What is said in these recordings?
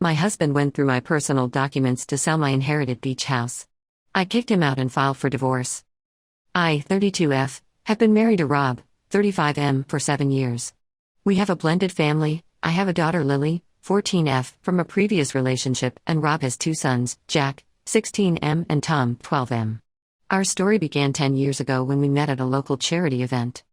My husband went through my personal documents to sell my inherited beach house. I kicked him out and filed for divorce. I, 32F, have been married to Rob, 35M, for 7 years. We have a blended family. I have a daughter, Lily, 14F, from a previous relationship, and Rob has 2 sons, Jack, 16M, and Tom, 12M. Our story began 10 years ago when we met at a local charity event.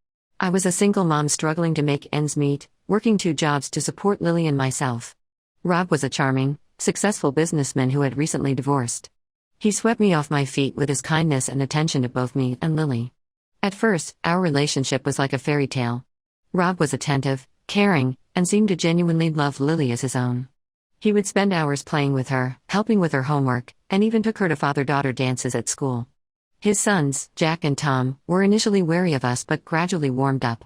I was a single mom struggling to make ends meet, working 2 jobs to support Lily and myself. Rob was a charming, successful businessman who had recently divorced. He swept me off my feet with his kindness and attention to both me and Lily. At first, our relationship was like a fairy tale. Rob was attentive, caring, and seemed to genuinely love Lily as his own. He would spend hours playing with her, helping with her homework, and even took her to father-daughter dances at school. His sons, Jack and Tom, were initially wary of us but gradually warmed up.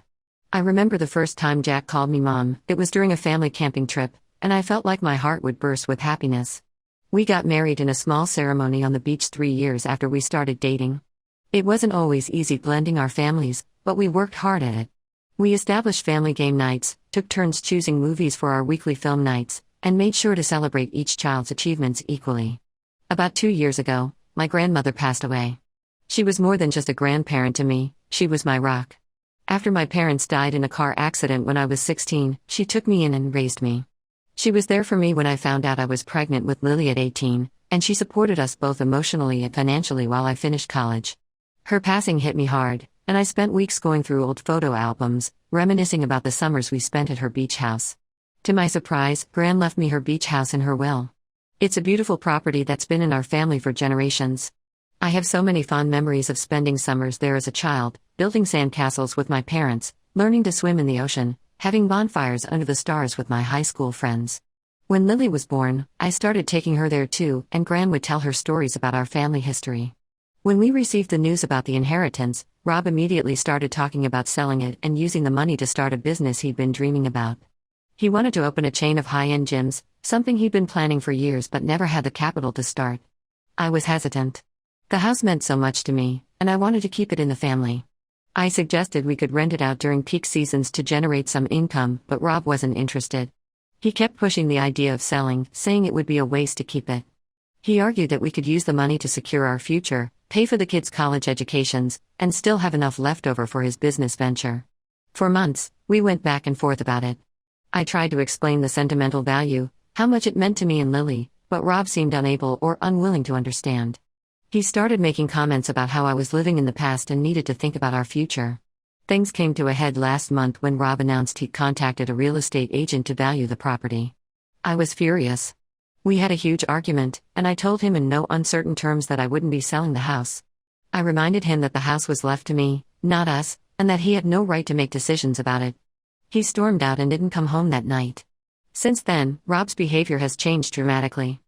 I remember the first time Jack called me Mom. It was during a family camping trip, and I felt like my heart would burst with happiness. We got married in a small ceremony on the beach 3 years after we started dating. It wasn't always easy blending our families, but we worked hard at it. We established family game nights, took turns choosing movies for our weekly film nights, and made sure to celebrate each child's achievements equally. About 2 years ago, my grandmother passed away. She was more than just a grandparent to me, she was my rock. After my parents died in a car accident when I was 16, she took me in and raised me. She was there for me when I found out I was pregnant with Lily at 18, and she supported us both emotionally and financially while I finished college. Her passing hit me hard, and I spent weeks going through old photo albums, reminiscing about the summers we spent at her beach house. To my surprise, Gran left me her beach house in her will. It's a beautiful property that's been in our family for generations. I have so many fond memories of spending summers there as a child, building sandcastles with my parents, learning to swim in the ocean, having bonfires under the stars with my high school friends. When Lily was born, I started taking her there too, and Gran would tell her stories about our family history. When we received the news about the inheritance, Rob immediately started talking about selling it and using the money to start a business he'd been dreaming about. He wanted to open a chain of high-end gyms, something he'd been planning for years but never had the capital to start. I was hesitant. The house meant so much to me, and I wanted to keep it in the family. I suggested we could rent it out during peak seasons to generate some income, but Rob wasn't interested. He kept pushing the idea of selling, saying it would be a waste to keep it. He argued that we could use the money to secure our future, pay for the kids' college educations, and still have enough left over for his business venture. For months, we went back and forth about it. I tried to explain the sentimental value, how much it meant to me and Lily, but Rob seemed unable or unwilling to understand. He started making comments about how I was living in the past and needed to think about our future. Things came to a head last month when Rob announced he'd contacted a real estate agent to value the property. I was furious. We had a huge argument, and I told him in no uncertain terms that I wouldn't be selling the house. I reminded him that the house was left to me, not us, and that he had no right to make decisions about it. He stormed out and didn't come home that night. Since then, Rob's behavior has changed dramatically.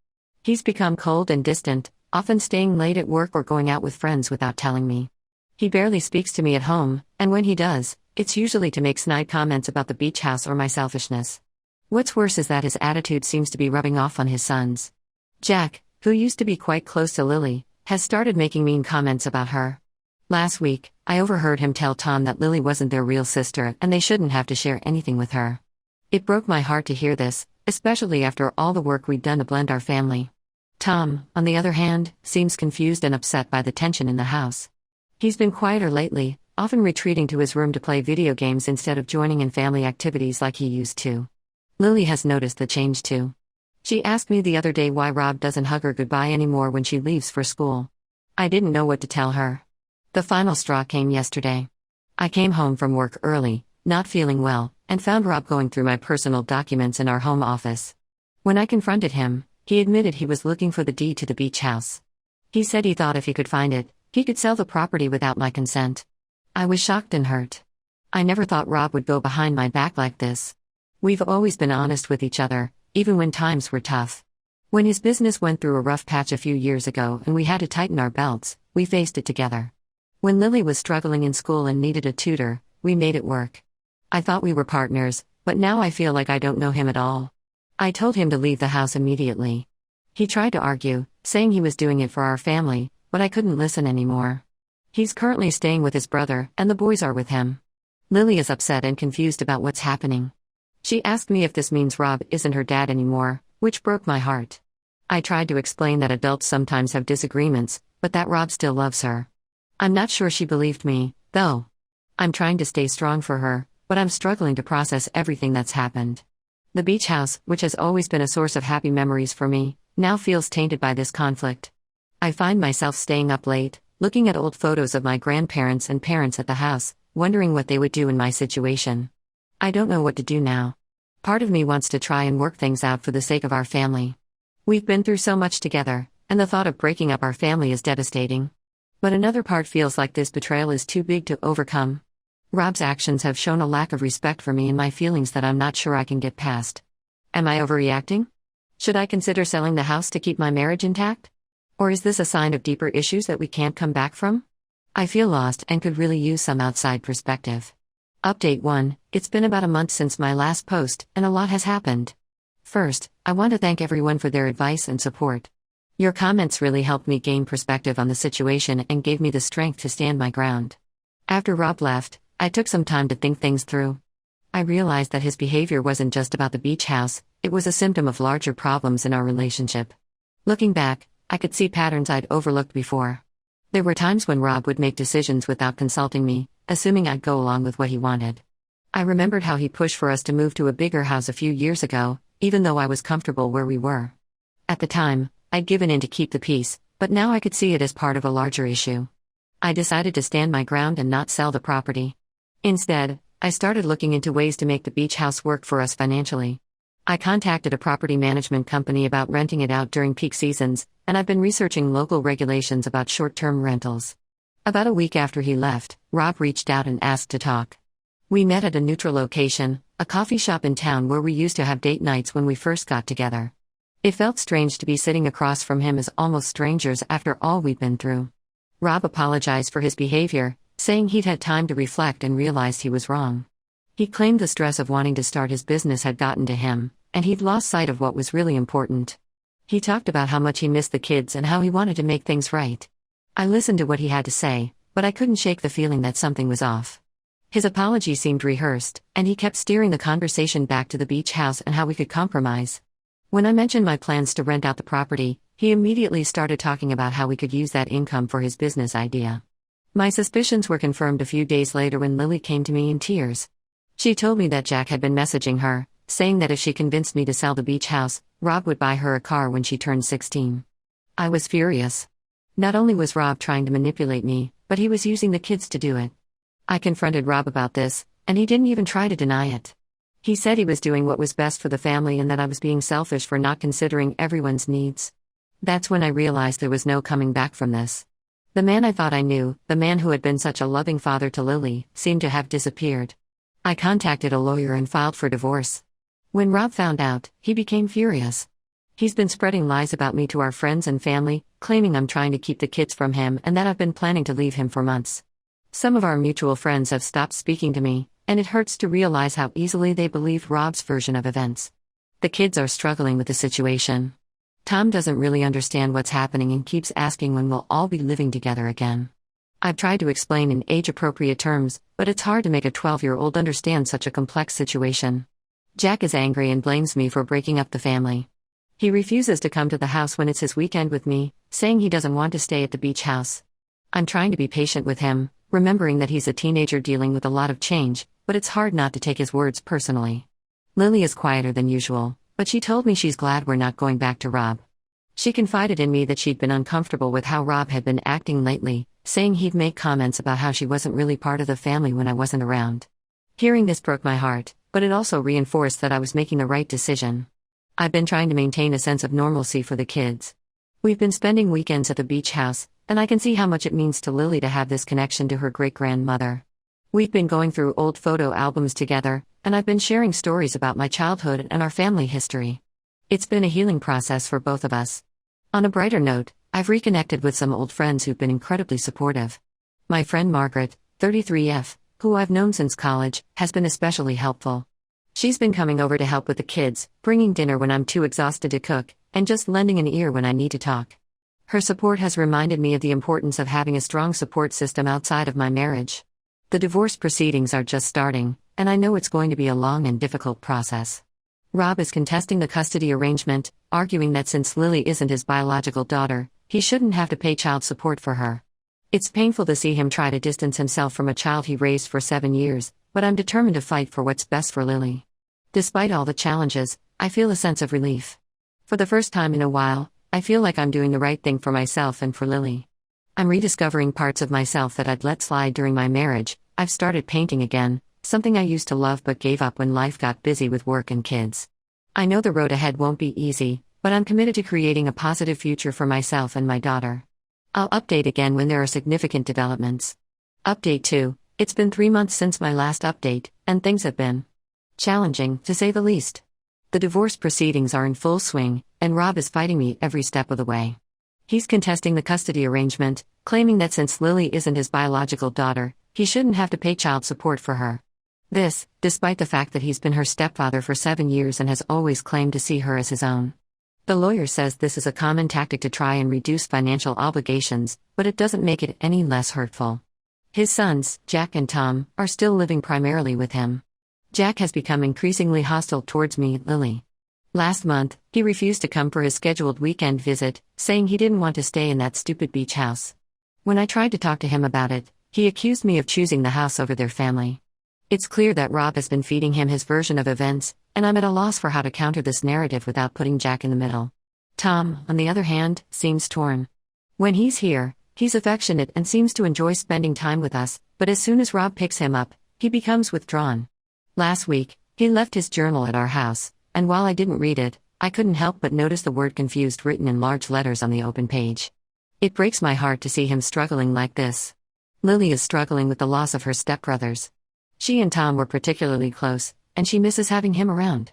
He's become cold and distant, often staying late at work or going out with friends without telling me. He barely speaks to me at home, and when he does, it's usually to make snide comments about the beach house or my selfishness. What's worse is that his attitude seems to be rubbing off on his sons. Jack, who used to be quite close to Lily, has started making mean comments about her. Last week, I overheard him tell Tom that Lily wasn't their real sister and they shouldn't have to share anything with her. It broke my heart to hear this, especially after all the work we'd done to blend our family. Tom, on the other hand, seems confused and upset by the tension in the house. He's been quieter lately, often retreating to his room to play video games instead of joining in family activities like he used to. Lily has noticed the change too. She asked me the other day why Rob doesn't hug her goodbye anymore when she leaves for school. I didn't know what to tell her. The final straw came yesterday. I came home from work early, not feeling well, and found Rob going through my personal documents in our home office. When I confronted him, he admitted he was looking for the deed to the beach house. He said he thought if he could find it, he could sell the property without my consent. I was shocked and hurt. I never thought Rob would go behind my back like this. We've always been honest with each other, even when times were tough. When his business went through a rough patch a few years ago and we had to tighten our belts, we faced it together. When Lily was struggling in school and needed a tutor, we made it work. I thought we were partners, but now I feel like I don't know him at all. I told him to leave the house immediately. He tried to argue, saying he was doing it for our family, but I couldn't listen anymore. He's currently staying with his brother, and the boys are with him. Lily is upset and confused about what's happening. She asked me if this means Rob isn't her dad anymore, which broke my heart. I tried to explain that adults sometimes have disagreements, but that Rob still loves her. I'm not sure she believed me, though. I'm trying to stay strong for her, but I'm struggling to process everything that's happened. The beach house, which has always been a source of happy memories for me, now feels tainted by this conflict. I find myself staying up late, looking at old photos of my grandparents and parents at the house, wondering what they would do in my situation. I don't know what to do now. Part of me wants to try and work things out for the sake of our family. We've been through so much together, and the thought of breaking up our family is devastating. But another part feels like this betrayal is too big to overcome. Rob's actions have shown a lack of respect for me and my feelings that I'm not sure I can get past. Am I overreacting? Should I consider selling the house to keep my marriage intact? Or is this a sign of deeper issues that we can't come back from? I feel lost and could really use some outside perspective. Update 1: It's been about a month since my last post, and a lot has happened. First, I want to thank everyone for their advice and support. Your comments really helped me gain perspective on the situation and gave me the strength to stand my ground. After Rob left, I took some time to think things through. I realized that his behavior wasn't just about the beach house, it was a symptom of larger problems in our relationship. Looking back, I could see patterns I'd overlooked before. There were times when Rob would make decisions without consulting me, assuming I'd go along with what he wanted. I remembered how he pushed for us to move to a bigger house a few years ago, even though I was comfortable where we were. At the time, I'd given in to keep the peace, but now I could see it as part of a larger issue. I decided to stand my ground and not sell the property. Instead, I started looking into ways to make the beach house work for us financially. I contacted a property management company about renting it out during peak seasons, and I've been researching local regulations about short-term rentals. About a week after he left, Rob reached out and asked to talk. We met at a neutral location, a coffee shop in town where we used to have date nights when we first got together. It felt strange to be sitting across from him as almost strangers after all we'd been through. Rob apologized for his behavior, saying he'd had time to reflect and realized he was wrong. He claimed the stress of wanting to start his business had gotten to him, and he'd lost sight of what was really important. He talked about how much he missed the kids and how he wanted to make things right. I listened to what he had to say, but I couldn't shake the feeling that something was off. His apology seemed rehearsed, and he kept steering the conversation back to the beach house and how we could compromise. When I mentioned my plans to rent out the property, he immediately started talking about how we could use that income for his business idea. My suspicions were confirmed a few days later when Lily came to me in tears. She told me that Jack had been messaging her, saying that if she convinced me to sell the beach house, Rob would buy her a car when she turned 16. I was furious. Not only was Rob trying to manipulate me, but he was using the kids to do it. I confronted Rob about this, and he didn't even try to deny it. He said he was doing what was best for the family and that I was being selfish for not considering everyone's needs. That's when I realized there was no coming back from this. The man I thought I knew, the man who had been such a loving father to Lily, seemed to have disappeared. I contacted a lawyer and filed for divorce. When Rob found out, he became furious. He's been spreading lies about me to our friends and family, claiming I'm trying to keep the kids from him and that I've been planning to leave him for months. Some of our mutual friends have stopped speaking to me, and it hurts to realize how easily they believed Rob's version of events. The kids are struggling with the situation. Tom doesn't really understand what's happening and keeps asking when we'll all be living together again. I've tried to explain in age-appropriate terms, but it's hard to make a 12-year-old understand such a complex situation. Jack is angry and blames me for breaking up the family. He refuses to come to the house when it's his weekend with me, saying he doesn't want to stay at the beach house. I'm trying to be patient with him, remembering that he's a teenager dealing with a lot of change, but it's hard not to take his words personally. Lily is quieter than usual, but she told me she's glad we're not going back to Rob. She confided in me that she'd been uncomfortable with how Rob had been acting lately, saying he'd make comments about how she wasn't really part of the family when I wasn't around. Hearing this broke my heart, but it also reinforced that I was making the right decision. I've been trying to maintain a sense of normalcy for the kids. We've been spending weekends at the beach house, and I can see how much it means to Lily to have this connection to her great-grandmother. We've been going through old photo albums together, and I've been sharing stories about my childhood and our family history. It's been a healing process for both of us. On a brighter note, I've reconnected with some old friends who've been incredibly supportive. My friend Margaret, 33F, who I've known since college, has been especially helpful. She's been coming over to help with the kids, bringing dinner when I'm too exhausted to cook, and just lending an ear when I need to talk. Her support has reminded me of the importance of having a strong support system outside of my marriage. The divorce proceedings are just starting, and I know it's going to be a long and difficult process. Rob is contesting the custody arrangement, arguing that since Lily isn't his biological daughter, he shouldn't have to pay child support for her. It's painful to see him try to distance himself from a child he raised for 7 years, but I'm determined to fight for what's best for Lily. Despite all the challenges, I feel a sense of relief. For the first time in a while, I feel like I'm doing the right thing for myself and for Lily. I'm rediscovering parts of myself that I'd let slide during my marriage. I've started painting again, something I used to love but gave up when life got busy with work and kids. I know the road ahead won't be easy, but I'm committed to creating a positive future for myself and my daughter. I'll update again when there are significant developments. Update 2. It's been 3 months since my last update, and things have been challenging, to say the least. The divorce proceedings are in full swing, and Rob is fighting me every step of the way. He's contesting the custody arrangement, claiming that since Lily isn't his biological daughter, he shouldn't have to pay child support for her. This, despite the fact that he's been her stepfather for 7 years and has always claimed to see her as his own. The lawyer says this is a common tactic to try and reduce financial obligations, but it doesn't make it any less hurtful. His sons, Jack and Tom, are still living primarily with him. Jack has become increasingly hostile towards me, Lily. Last month, he refused to come for his scheduled weekend visit, saying he didn't want to stay in that stupid beach house. When I tried to talk to him about it, he accused me of choosing the house over their family. It's clear that Rob has been feeding him his version of events, and I'm at a loss for how to counter this narrative without putting Jack in the middle. Tom, on the other hand, seems torn. When he's here, he's affectionate and seems to enjoy spending time with us, but as soon as Rob picks him up, he becomes withdrawn. Last week, he left his journal at our house, and while I didn't read it, I couldn't help but notice the word confused written in large letters on the open page. It breaks my heart to see him struggling like this. Lily is struggling with the loss of her stepbrothers. She and Tom were particularly close, and she misses having him around.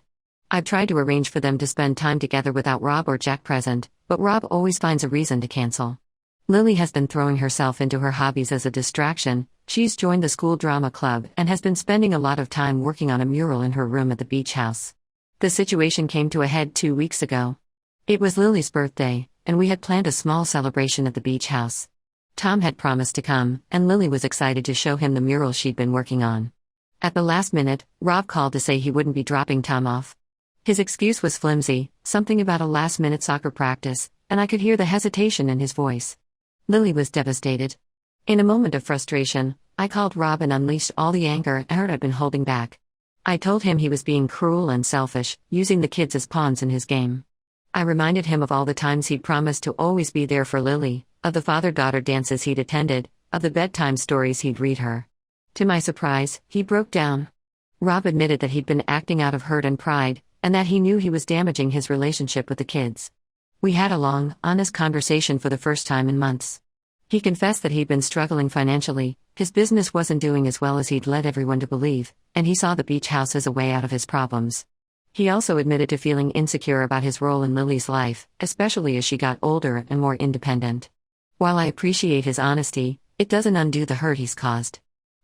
I've tried to arrange for them to spend time together without Rob or Jack present, but Rob always finds a reason to cancel. Lily has been throwing herself into her hobbies as a distraction. She's joined the school drama club and has been spending a lot of time working on a mural in her room at the beach house. The situation came to a head 2 weeks ago. It was Lily's birthday, and we had planned a small celebration at the beach house. Tom had promised to come, and Lily was excited to show him the mural she'd been working on. At the last minute, Rob called to say he wouldn't be dropping Tom off. His excuse was flimsy, something about a last-minute soccer practice, and I could hear the hesitation in his voice. Lily was devastated. In a moment of frustration, I called Rob and unleashed all the anger and hurt I'd been holding back. I told him he was being cruel and selfish, using the kids as pawns in his game. I reminded him of all the times he'd promised to always be there for Lily, of the father-daughter dances he'd attended, of the bedtime stories he'd read her. To my surprise, he broke down. Rob admitted that he'd been acting out of hurt and pride, and that he knew he was damaging his relationship with the kids. We had a long, honest conversation for the first time in months. He confessed that he'd been struggling financially, his business wasn't doing as well as he'd led everyone to believe, and he saw the beach house as a way out of his problems. He also admitted to feeling insecure about his role in Lily's life, especially as she got older and more independent. While I appreciate his honesty, it doesn't undo the hurt he's caused.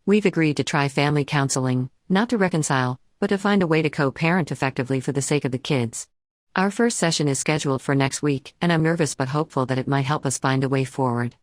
We've agreed to try family counseling, not to reconcile, but to find a way to co-parent effectively for the sake of the kids. Our first session is scheduled for next week, and I'm nervous but hopeful that it might help us find a way forward.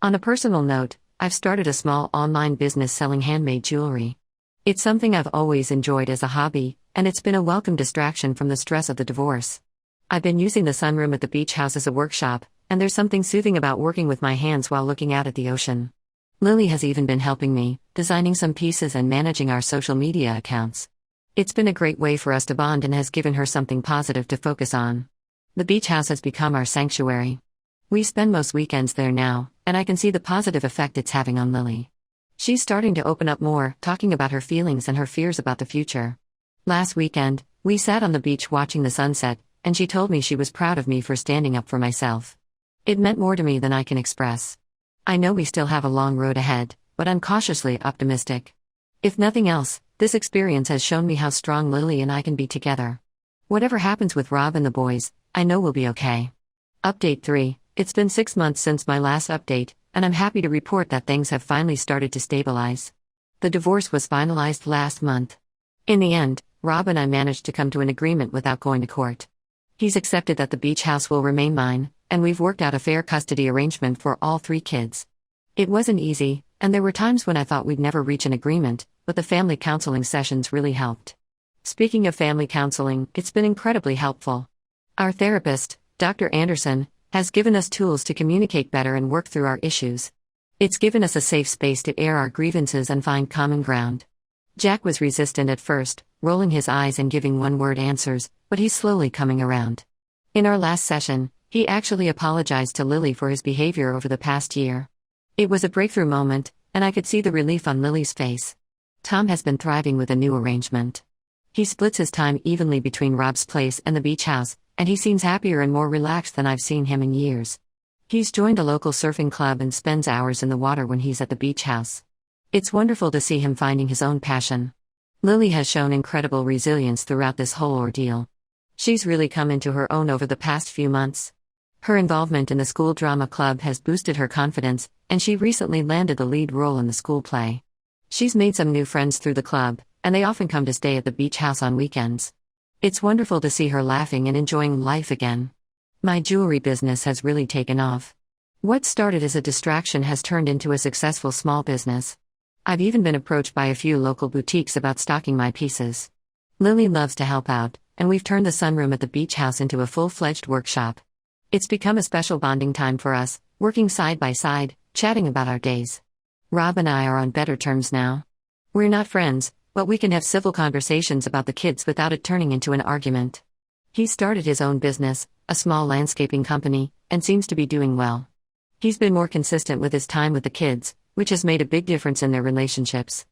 On a personal note, I've started a small online business selling handmade jewelry. It's something I've always enjoyed as a hobby, and it's been a welcome distraction from the stress of the divorce. I've been using the sunroom at the beach house as a workshop, and there's something soothing about working with my hands while looking out at the ocean. Lily has even been helping me, designing some pieces and managing our social media accounts. It's been a great way for us to bond and has given her something positive to focus on. The beach house has become our sanctuary. We spend most weekends there now, and I can see the positive effect it's having on Lily. She's starting to open up more, talking about her feelings and her fears about the future. Last weekend, we sat on the beach watching the sunset, and she told me she was proud of me for standing up for myself. It meant more to me than I can express. I know we still have a long road ahead, but I'm cautiously optimistic. If nothing else, this experience has shown me how strong Lily and I can be together. Whatever happens with Rob and the boys, I know we'll be okay. Update 3. It's been 6 months since my last update, and I'm happy to report that things have finally started to stabilize. The divorce was finalized last month. In the end, Rob and I managed to come to an agreement without going to court. He's accepted that the beach house will remain mine, and we've worked out a fair custody arrangement for all 3 kids. It wasn't easy, and there were times when I thought we'd never reach an agreement, but the family counseling sessions really helped. Speaking of family counseling, it's been incredibly helpful. Our therapist, Dr. Anderson, has given us tools to communicate better and work through our issues. It's given us a safe space to air our grievances and find common ground. Jack was resistant at first, rolling his eyes and giving one-word answers, but he's slowly coming around. In our last session, he actually apologized to Lily for his behavior over the past year. It was a breakthrough moment, and I could see the relief on Lily's face. Tom has been thriving with a new arrangement. He splits his time evenly between Rob's place and the beach house, and he seems happier and more relaxed than I've seen him in years. He's joined a local surfing club and spends hours in the water when he's at the beach house. It's wonderful to see him finding his own passion. Lily has shown incredible resilience throughout this whole ordeal. She's really come into her own over the past few months. Her involvement in the school drama club has boosted her confidence, and she recently landed the lead role in the school play. She's made some new friends through the club, and they often come to stay at the beach house on weekends. It's wonderful to see her laughing and enjoying life again. My jewelry business has really taken off. What started as a distraction has turned into a successful small business. I've even been approached by a few local boutiques about stocking my pieces. Lily loves to help out, and we've turned the sunroom at the beach house into a full-fledged workshop. It's become a special bonding time for us, working side by side, chatting about our days. Rob and I are on better terms now. We're not friends, but we can have civil conversations about the kids without it turning into an argument. He started his own business, a small landscaping company, and seems to be doing well. He's been more consistent with his time with the kids, which has made a big difference in their relationships.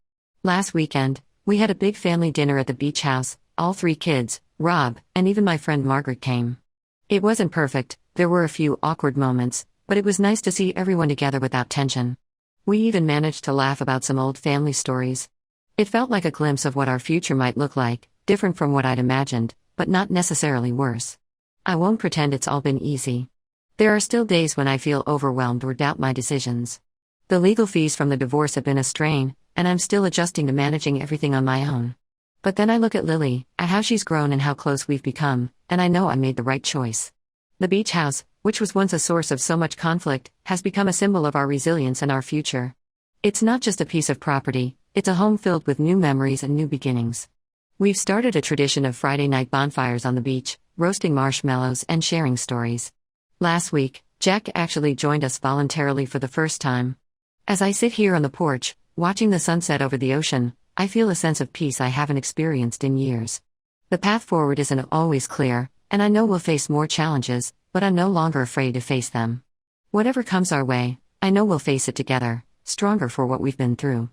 Last weekend, we had a big family dinner at the beach house. All 3 kids, Rob, and even my friend Margaret came. It wasn't perfect, there were a few awkward moments, but it was nice to see everyone together without tension. We even managed to laugh about some old family stories. It felt like a glimpse of what our future might look like, different from what I'd imagined, but not necessarily worse. I won't pretend it's all been easy. There are still days when I feel overwhelmed or doubt my decisions. The legal fees from the divorce have been a strain, and I'm still adjusting to managing everything on my own. But then I look at Lily, at how she's grown and how close we've become, and I know I made the right choice. The beach house, which was once a source of so much conflict, has become a symbol of our resilience and our future. It's not just a piece of property, it's a home filled with new memories and new beginnings. We've started a tradition of Friday night bonfires on the beach, roasting marshmallows and sharing stories. Last week, Jack actually joined us voluntarily for the first time. As I sit here on the porch, watching the sunset over the ocean, I feel a sense of peace I haven't experienced in years. The path forward isn't always clear, and I know we'll face more challenges, but I'm no longer afraid to face them. Whatever comes our way, I know we'll face it together, stronger for what we've been through.